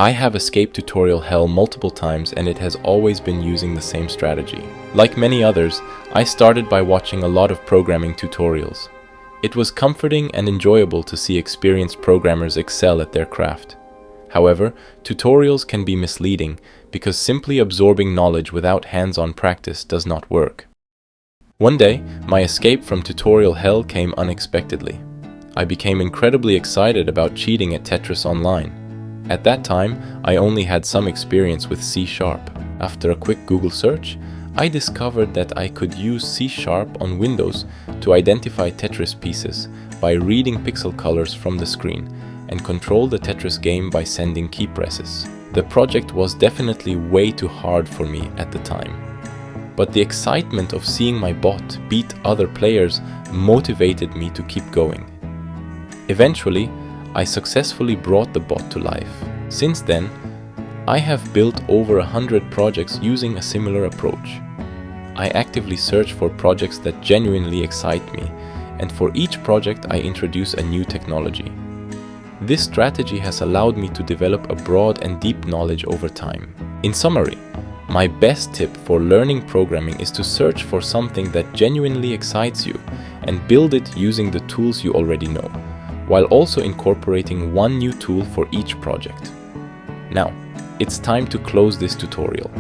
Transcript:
I have escaped tutorial hell multiple times and it has always been using the same strategy. Like many others, I started by watching a lot of programming tutorials. It was comforting and enjoyable to see experienced programmers excel at their craft. However, tutorials can be misleading because simply absorbing knowledge without hands-on practice does not work. One day, my escape from tutorial hell came unexpectedly. I became incredibly excited about cheating at Tetris Online. At that time, I only had some experience with C#. After a quick Google search, I discovered that I could use C# on Windows to identify Tetris pieces by reading pixel colors from the screen and control the Tetris game by sending key presses. The project was definitely way too hard for me at the time. But the excitement of seeing my bot beat other players motivated me to keep going. Eventually, I successfully brought the bot to life. Since then, I have built over 100 projects using a similar approach. I actively search for projects that genuinely excite me, and for each project I introduce a new technology. This strategy has allowed me to develop a broad and deep knowledge over time. In summary, my best tip for learning programming is to search for something that genuinely excites you and build it using the tools you already know, while also incorporating one new tool for each project. Now, it's time to close this tutorial.